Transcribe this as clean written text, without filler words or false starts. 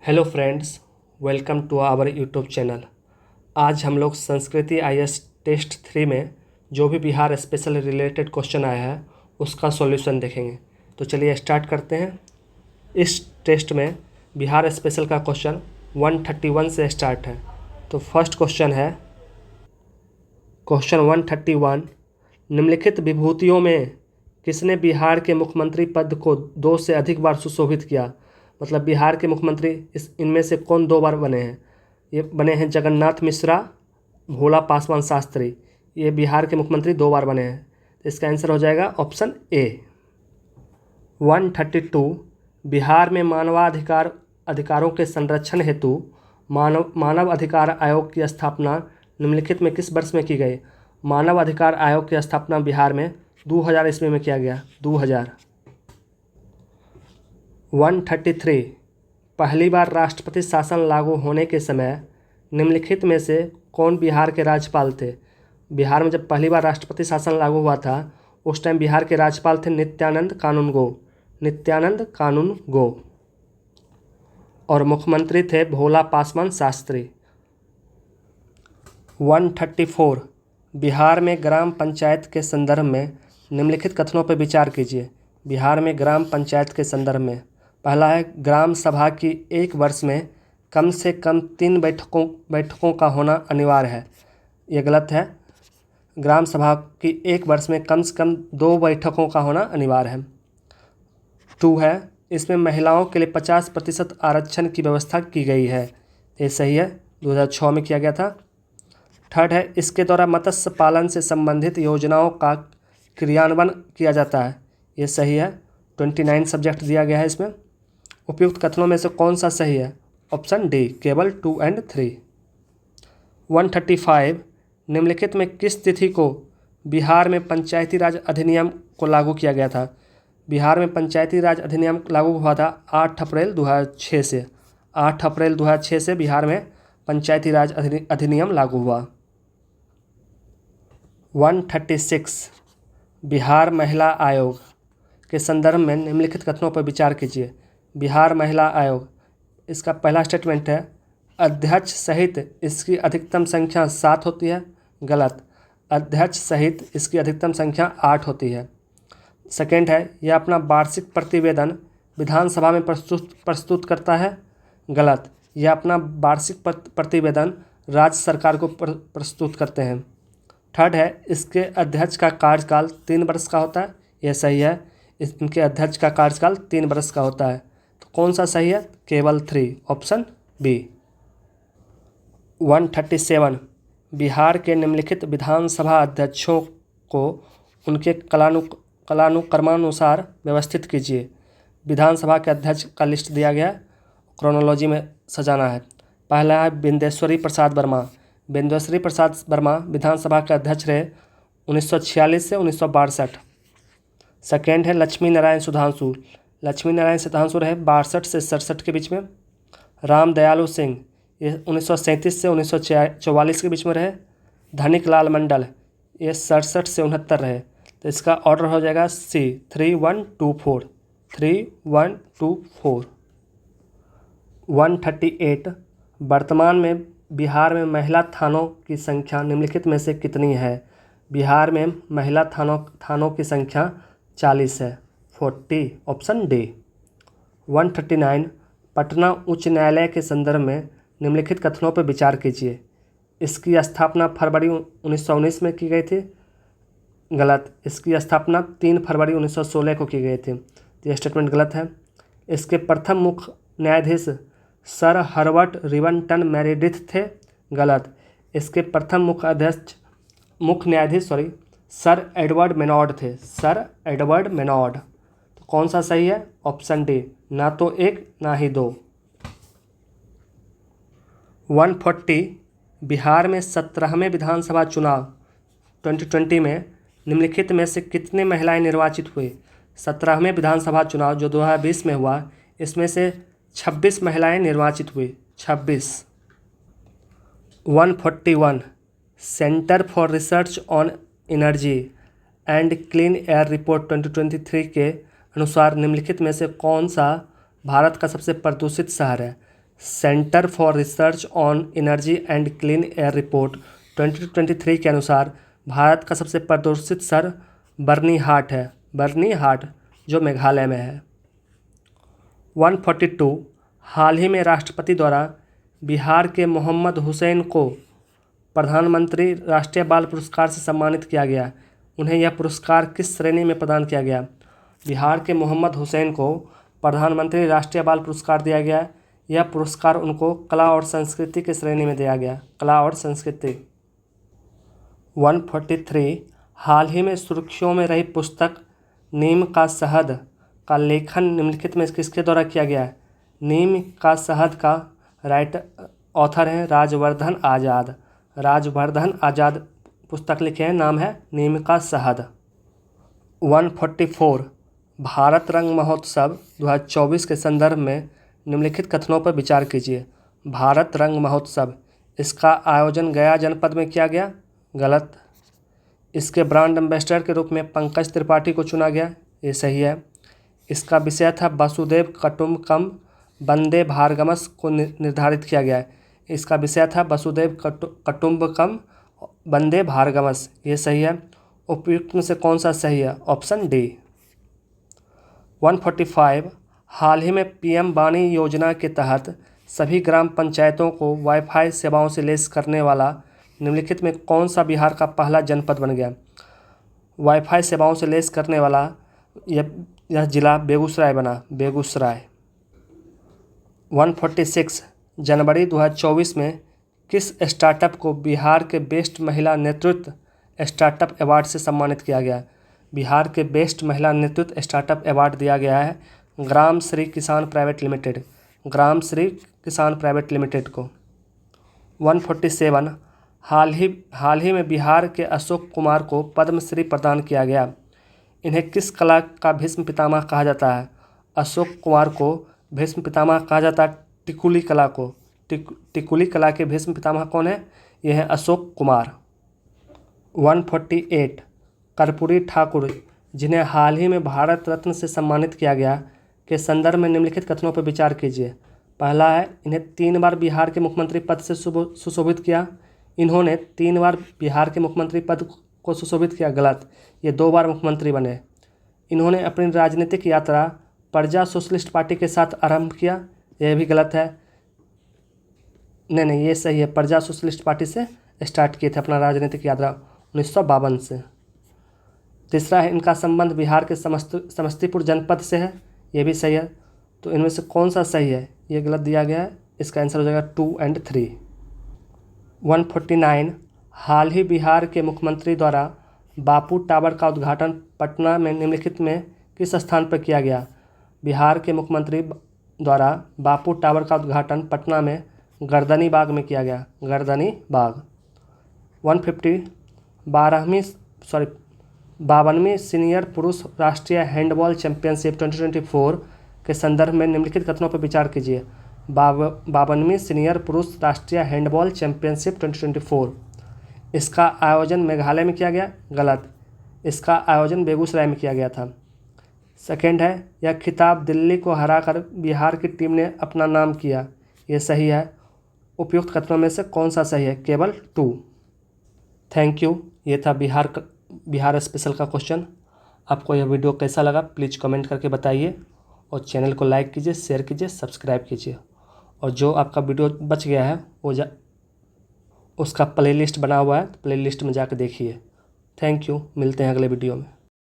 Hello friends, welcome to our YouTube channel. आज हम लोग संस्कृति आईएएस टेस्ट 3 में जो भी बिहार स्पेशल रिलेटेड क्वेश्चन आया है उसका सॉल्यूशन देखेंगे। तो चलिए स्टार्ट करते हैं। इस टेस्ट में बिहार स्पेशल का क्वेश्चन 131 से स्टार्ट है। तो फर्स्ट क्वेश्चन है क्वेश्चन 131, निम्नलिखित विभूतियों में किसने बिहार के मुख्यमंत्री पद को 2 से अधिक बार सुशोभित किया। मतलब बिहार के मुख्यमंत्री इनमें से कौन 2 बार बने हैं। ये बने हैं जगन्नाथ मिश्रा, भोला पासवान शास्त्री। ये बिहार के मुख्यमंत्री 2 बार बने हैं। तो इसका आंसर हो जाएगा ऑप्शन ए। 132, बिहार में अधिकारों के संरक्षण हेतु मानव अधिकार आयोग की स्थापना निम्नलिखित में किस वर्ष में की गई। मानव अधिकार आयोग की स्थापना बिहार में 2000 ईस्वी में किया गया। 2000। 133, पहली बार राष्ट्रपति शासन लागू होने के समय निम्नलिखित में से कौन बिहार के राज्यपाल थे। बिहार में जब पहली बार राष्ट्रपति शासन लागू हुआ था उस टाइम बिहार के राज्यपाल थे नित्यानंद कानून गो और मुख्यमंत्री थे भोला पासवान शास्त्री। 134, बिहार में ग्राम पंचायत के संदर्भ में निम्नलिखित कथनों पर विचार कीजिए। बिहार में ग्राम पंचायत के संदर्भ में पहला है, ग्राम सभा की एक वर्ष में कम से कम 3 बैठकों का होना अनिवार्य है। ये गलत है। ग्राम सभा की एक वर्ष में कम से कम 2 बैठकों का होना अनिवार्य है। 2 है, इसमें महिलाओं के लिए 50% आरक्षण की व्यवस्था की गई है। ये सही है, 2006 में किया गया था। 3rd है, इसके द्वारा मत्स्य पालन से संबंधित योजनाओं का क्रियान्वयन किया जाता है। ये सही है, 29 सब्जेक्ट दिया गया है इसमें। उपयुक्त कथनों में से कौन सा सही है। ऑप्शन डी, केवल 2 और 3। 135, निम्नलिखित में किस तिथि को बिहार में पंचायती राज अधिनियम को लागू किया गया था। बिहार में पंचायती राज अधिनियम लागू हुआ था 8 अप्रैल 2006 से। 8 अप्रैल 2006 से बिहार में पंचायती राज अधिनियम लागू हुआ। 136, बिहार महिला आयोग के संदर्भ में निम्नलिखित कथनों पर विचार कीजिए। बिहार महिला आयोग, इसका पहला स्टेटमेंट है, अध्यक्ष सहित इसकी अधिकतम संख्या 7 होती है। गलत। अध्यक्ष सहित इसकी अधिकतम संख्या 8 होती है। सेकेंड है, यह अपना वार्षिक प्रतिवेदन विधानसभा में प्रस्तुत करता है। गलत। यह अपना वार्षिक प्रतिवेदन राज्य सरकार को प्रस्तुत करते हैं। 3rd है, इसके अध्यक्ष का कार्यकाल 3 वर्ष का होता है। यह सही है, इनके अध्यक्ष का कार्यकाल 3 वर्ष का होता है। तो कौन सा सही है, केवल 3, ऑप्शन बी। 137, बिहार के निम्नलिखित विधानसभा अध्यक्षों को उनके कलानुक्रमानुसार व्यवस्थित कीजिए। विधानसभा के अध्यक्ष का लिस्ट दिया गया है, क्रोनोलॉजी में सजाना है। पहला है बिंदेश्वरी प्रसाद वर्मा। बिंदेश्वरी प्रसाद वर्मा विधानसभा के अध्यक्ष रहे 1946 से 1962। सेकेंड है लक्ष्मी नारायण सुधांशु। लक्ष्मी नारायण सुधांशु रहे 62 से 67 के बीच में। राम दयालु सिंह, ये 1937 से 1944 के बीच में रहे। धनिक लाल मंडल, ये 67 से 69 रहे। तो इसका ऑर्डर हो जाएगा सी, 3124। 3124। 138, वर्तमान में बिहार में महिला थानों की संख्या निम्नलिखित में से कितनी है। बिहार में महिला थानों की संख्या 40 है, 40, ऑप्शन डी। 139, पटना उच्च न्यायालय के संदर्भ में निम्नलिखित कथनों पर विचार कीजिए। इसकी स्थापना फरवरी 1919 में की गई थी। गलत। इसकी स्थापना 3 फरवरी 1916 को की गई थी। तो यह स्टेटमेंट गलत है। इसके प्रथम मुख्य न्यायाधीश सर हर्बर्ट रिवनटन मेरेडिथ थे। गलत। इसके प्रथम मुख्य न्यायाधीश सर एडवर्ड मेनॉर्ड थे। Sir Edward Maynard. तो कौन सा सही है, ऑप्शन डी, ना तो 1 ना ही 2। 140, बिहार में 17वें विधानसभा चुनाव 2020 में निम्नलिखित में से कितने महिलाएं निर्वाचित हुई। 17वें विधानसभा चुनाव जो 2020 में हुआ, इसमें से 26 महिलाएं निर्वाचित हुई। 26। 141, centre for research on energy and clean air report 2023 के अनुसार निम्नलिखित में से कौन सा भारत का सबसे प्रदूषित शहर है। Centre for research on energy and clean air report 2023 के अनुसार भारत का सबसे प्रदूषित शहर बर्निहाट है, बर्निहाट, जो मेघालय में है। 142 हाल ही में राष्ट्रपति द्वारा बिहार के मोहम्मद हुसैन को प्रधानमंत्री राष्ट्रीय बाल पुरस्कार से सम्मानित किया गया। उन्हें यह पुरस्कार किस श्रेणी में प्रदान किया गया? बिहार के मोहम्मद हुसैन को प्रधानमंत्री राष्ट्रीय बाल पुरस्कार दिया गया। यह पुरस्कार उनको कला और संस्कृति की श्रेणी में दिया गया, कला और संस्कृति। 143 हाल ही में सुर्खियों में रही पुस्तक नीम का शहद का लेखन निम्नलिखित में किसके द्वारा किया गया है? नीम का शहद का ऑथर हैं राजवर्धन आज़ाद। राजवर्धन आज़ाद पुस्तक लिखे हैं, नाम है नीम का शहद। 144 भारत रंग महोत्सव 2024 के संदर्भ में निम्नलिखित कथनों पर विचार कीजिए। भारत रंग महोत्सव, इसका आयोजन गया जनपद में किया गया, गलत। इसके ब्रांड एम्बेसडर के रूप में पंकज त्रिपाठी को चुना गया, ये सही है। इसका विषय था वसुदेव कुटुम्बकम वंदे भारगमस को निर्धारित किया गया है। इसका विषय था वसुदेव कुटुम्बकम वंदे भारगमस, ये सही है। उपयुक्त में से कौन सा सही है? Option D. 145 हाल ही में पीएम वाणी योजना के तहत सभी ग्राम पंचायतों को वाईफाई सेवाओं से लैस करने वाला निम्नलिखित में कौन सा बिहार का पहला जनपद बन गया? वाईफाई सेवाओं से लैस करने वाला यह जिला बेगूसराय बना, बेगूसराय। 146 जनवरी 2024 में किस स्टार्टअप को बिहार के बेस्ट महिला नेतृत्व स्टार्टअप अवार्ड से सम्मानित किया गया? बिहार के बेस्ट महिला नेतृत्व स्टार्टअप अवार्ड दिया गया है ग्राम श्री किसान प्राइवेट लिमिटेड, ग्राम श्री किसान प्राइवेट लिमिटेड को। 147 हाल ही में बिहार के अशोक कुमार को पद्मश्री प्रदान किया गया। इन्हें किस कला का भीष्म पितामह कहा जाता है? अशोक कुमार को भीष्म पितामह कहा जाता है टिकुली कला को। टिकुली कला के भीष्म पितामह कौन है? यह है अशोक कुमार। 148 कर्पूरी ठाकुर, जिन्हें हाल ही में भारत रत्न से सम्मानित किया गया, के संदर्भ में निम्नलिखित कथनों पर विचार कीजिए। पहला है, इन्हें 3 बार बिहार के मुख्यमंत्री पद से सुशोभित किया। इन्होंने 3 बार बिहार के मुख्यमंत्री पद को सुशोभित किया, गलत। ये 2 बार मुख्यमंत्री बने। इन्होंने अपनी राजनीतिक यात्रा प्रजा सोशलिस्ट पार्टी के साथ आरंभ किया, यह भी गलत है। नहीं, ये सही है, प्रजा सोशलिस्ट पार्टी से स्टार्ट किए थे अपना राजनीतिक यात्रा 1952 से। तीसरा है, इनका संबंध बिहार के समस्तीपुर जनपद से है, ये भी सही है। तो इनमें से कौन सा सही है? ये गलत दिया गया है, इसका आंसर हो जाएगा 2 और 3। 149 हाल ही बिहार के मुख्यमंत्री द्वारा बापू टावर का उद्घाटन पटना में निम्नलिखित में किस स्थान पर किया गया? बिहार के मुख्यमंत्री द्वारा बापू टावर का उद्घाटन पटना में गर्दनी बाग में किया गया, गर्दनी बाग। 150 52वीं सीनियर पुरुष राष्ट्रीय हैंडबॉल चैंपियनशिप 2024 के संदर्भ में निम्नलिखित कथनों पर विचार कीजिए। 52वीं सीनियर पुरुष राष्ट्रीय हैंडबॉल चैंपियनशिप 2024, इसका आयोजन मेघालय में किया गया, गलत। इसका आयोजन बेगूसराय में किया गया था। सेकेंड है, यह खिताब दिल्ली को हराकर बिहार की टीम ने अपना नाम किया, यह सही है। उपयुक्त कथनों में से कौन सा सही है? केवल 2। Thank you. ये था बिहार स्पेशल का क्वेश्चन। आपको यह वीडियो कैसा लगा प्लीज़ कमेंट करके बताइए, और चैनल को लाइक कीजिए, शेयर कीजिए, सब्सक्राइब कीजिए। और जो आपका वीडियो बच गया है वो उसका प्लेलिस्ट बना हुआ है, प्लेलिस्ट में जाकर देखिए। थैंक यू, मिलते हैं अगले वीडियो में।